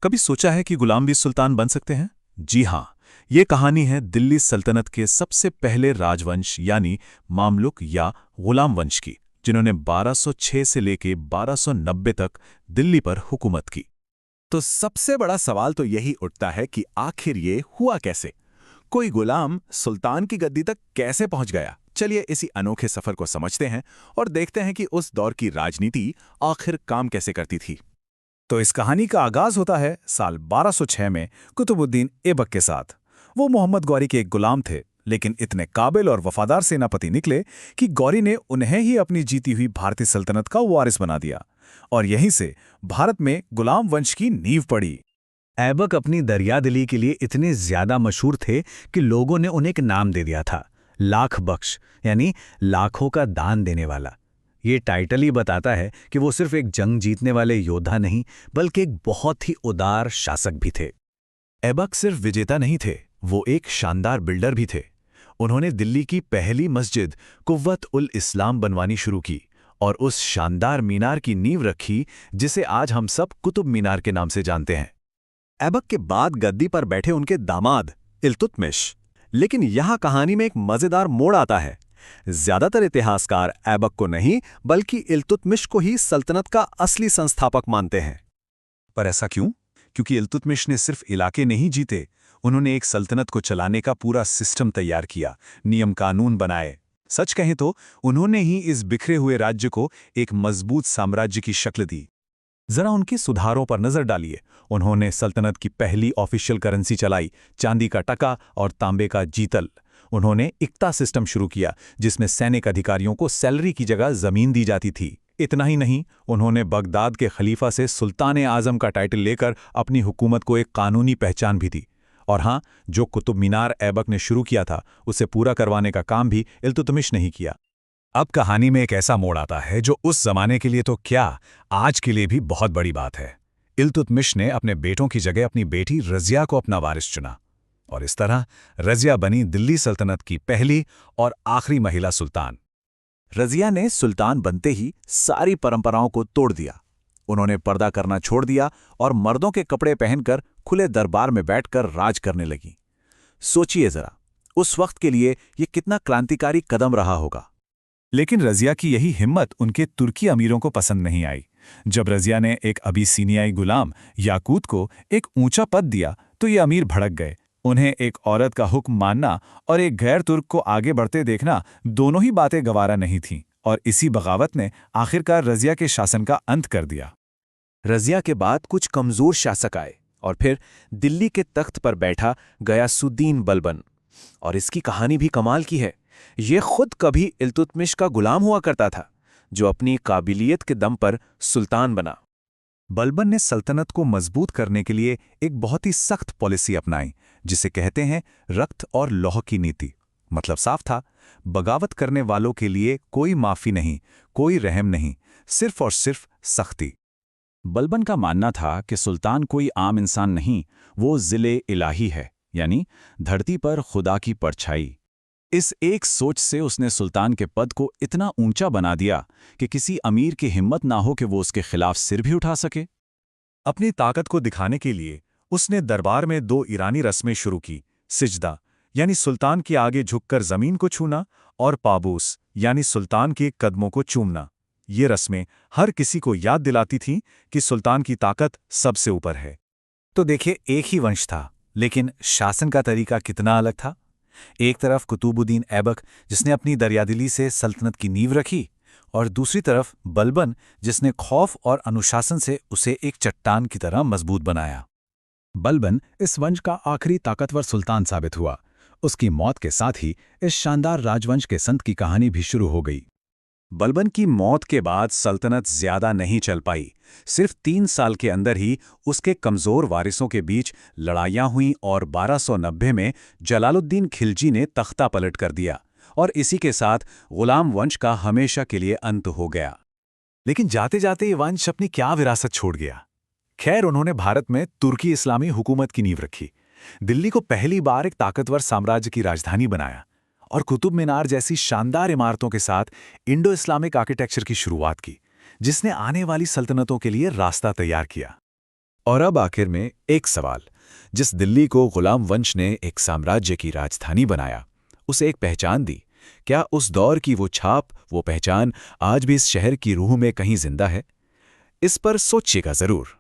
कभी सोचा है कि गुलाम भी सुल्तान बन सकते हैं? जी हाँ, ये कहानी है दिल्ली सल्तनत के सबसे पहले राजवंश यानी मामलुक या गुलाम वंश की, जिन्होंने 1206 से लेके 1290 तक दिल्ली पर हुकूमत की। तो सबसे बड़ा सवाल तो यही उठता है कि आखिर ये हुआ कैसे? कोई गुलाम सुल्तान की गद्दी तक कैसे पहुंच गया? चलिए इसी अनोखे सफर को समझते हैं और देखते हैं कि उस दौर की राजनीति आखिर काम कैसे करती थी। तो इस कहानी का आगाज होता है साल 1206 में कुतुबुद्दीन ऐबक के साथ। वो मोहम्मद गौरी के एक गुलाम थे, लेकिन इतने काबिल और वफादार सेनापति निकले कि गौरी ने उन्हें ही अपनी जीती हुई भारतीय सल्तनत का वारिस बना दिया, और यहीं से भारत में गुलाम वंश की नींव पड़ी। ऐबक अपनी दरियादिली के लिए इतने ज्यादा मशहूर थे कि लोगों ने उन्हें एक नाम दे दिया था, लाख बख्श, यानी लाखों का दान देने वाला। ये टाइटल ही बताता है कि वो सिर्फ एक जंग जीतने वाले योद्धा नहीं, बल्कि एक बहुत ही उदार शासक भी थे। ऐबक सिर्फ विजेता नहीं थे, वो एक शानदार बिल्डर भी थे। उन्होंने दिल्ली की पहली मस्जिद कुव्वत उल इस्लाम बनवानी शुरू की और उस शानदार मीनार की नींव रखी जिसे आज हम सब कुतुब मीनार के नाम से जानते हैं। ऐबक के बाद गद्दी पर बैठे उनके दामाद इल्तुतमिश। लेकिन यहाँ कहानी में एक मजेदार मोड़ आता है। ज्यादातर इतिहासकार ऐबक को नहीं बल्कि इल्तुतमिश को ही सल्तनत का असली संस्थापक मानते हैं। पर ऐसा क्यों? क्योंकि इल्तुतमिश ने सिर्फ इलाके नहीं जीते, उन्होंने एक सल्तनत को चलाने का पूरा सिस्टम तैयार किया, नियम कानून बनाए। सच कहें तो उन्होंने ही इस बिखरे हुए राज्य को एक मजबूत साम्राज्य की शक्ल दी। जरा उनके सुधारों पर नजर डालिए। उन्होंने सल्तनत की पहली ऑफिशियल करेंसी चलाई, चांदी का टका और तांबे का जीतल। उन्होंने इक्ता सिस्टम शुरू किया, जिसमें सैनिक अधिकारियों को सैलरी की जगह जमीन दी जाती थी। इतना ही नहीं, उन्होंने बगदाद के खलीफा से सुल्तान आजम का टाइटल लेकर अपनी हुकूमत को एक कानूनी पहचान भी दी। और हाँ, जो कुतुब मीनार ऐबक ने शुरू किया था, उसे पूरा करवाने का काम भी इल्तुतमिश ने ही किया। अब कहानी में एक ऐसा मोड़ आता है जो उस जमाने के लिए तो क्या, आज के लिए भी बहुत बड़ी बात है। इल्तुतमिश ने अपने बेटों की जगह अपनी बेटी रज़िया को अपना वारिस चुना, और इस तरह रज़िया बनी दिल्ली सल्तनत की पहली और आखिरी महिला सुल्तान। रज़िया ने सुल्तान बनते ही सारी परंपराओं को तोड़ दिया। उन्होंने पर्दा करना छोड़ दिया और मर्दों के कपड़े पहनकर खुले दरबार में बैठकर राज करने लगी। सोचिए जरा, उस वक्त के लिए ये कितना क्रांतिकारी कदम रहा होगा। लेकिन रज़िया की यही हिम्मत उनके तुर्की अमीरों को पसंद नहीं आई। जब रज़िया ने एक अबीसीनियाई गुलाम याकूत को एक ऊंचा पद दिया, तो ये अमीर भड़क गए। उन्हें एक औरत का हुक्म मानना और एक गैर तुर्क को आगे बढ़ते देखना, दोनों ही बातें गवारा नहीं थीं, और इसी बगावत ने आखिरकार रज़िया के शासन का अंत कर दिया। रज़िया के बाद कुछ कमजोर शासक आए और फिर दिल्ली के तख्त पर बैठा गयासुद्दीन बलबन। और इसकी कहानी भी कमाल की है। ये खुद कभी इल्तुतमिश का गुलाम हुआ करता था, जो अपनी काबिलियत के दम पर सुल्तान बना। बलबन ने सल्तनत को मजबूत करने के लिए एक बहुत ही सख्त पॉलिसी अपनाई, जिसे कहते हैं रक्त और लौह की नीति। मतलब साफ था, बगावत करने वालों के लिए कोई माफी नहीं, कोई रहम नहीं, सिर्फ और सिर्फ सख्ती। बलबन का मानना था कि सुल्तान कोई आम इंसान नहीं, वो ज़िले इलाही है, यानी धरती पर खुदा की परछाई। इस एक सोच से उसने सुल्तान के पद को इतना ऊंचा बना दिया कि किसी अमीर की हिम्मत ना हो कि वो उसके खिलाफ सिर भी उठा सके। अपनी ताकत को दिखाने के लिए उसने दरबार में 2 ईरानी रस्में शुरू की। सिजदा, यानी सुल्तान के आगे झुककर जमीन को छूना, और पाबूस, यानी सुल्तान के कदमों को चूमना। ये रस्में हर किसी को याद दिलाती थीं कि सुल्तान की ताकत सबसे ऊपर है। तो देखिए, एक ही वंश था, लेकिन शासन का तरीका कितना अलग था। एक तरफ कुतुबुद्दीन ऐबक, जिसने अपनी दरियादिली से सल्तनत की नींव रखी, और दूसरी तरफ बलबन, जिसने खौफ और अनुशासन से उसे एक चट्टान की तरह मजबूत बनाया। बलबन इस वंश का आखिरी ताकतवर सुल्तान साबित हुआ। उसकी मौत के साथ ही इस शानदार राजवंश के संत की कहानी भी शुरू हो गई। बलबन की मौत के बाद सल्तनत ज्यादा नहीं चल पाई। सिर्फ 3 साल के अंदर ही उसके कमजोर वारिसों के बीच लड़ाइयां हुईं और 1290 में जलालुद्दीन खिलजी ने तख्ता पलट कर दिया, और इसी के साथ गुलाम वंश का हमेशा के लिए अंत हो गया। लेकिन जाते जाते ये वंश अपनी क्या विरासत छोड़ गया। खैर, उन्होंने भारत में तुर्की इस्लामी हुकूमत की नींव रखी, दिल्ली को पहली बार एक ताकतवर साम्राज्य की राजधानी बनाया, और कुतुब मीनार जैसी शानदार इमारतों के साथ इंडो इस्लामिक आर्किटेक्चर की शुरुआत की, जिसने आने वाली सल्तनतों के लिए रास्ता तैयार किया। और अब आखिर में एक सवाल, जिस दिल्ली को गुलाम वंश ने एक साम्राज्य की राजधानी बनाया, उसे एक पहचान दी, क्या उस दौर की वो छाप, वो पहचान आज भी इस शहर की रूह में कहीं जिंदा है? इस पर सोचिएगा जरूर।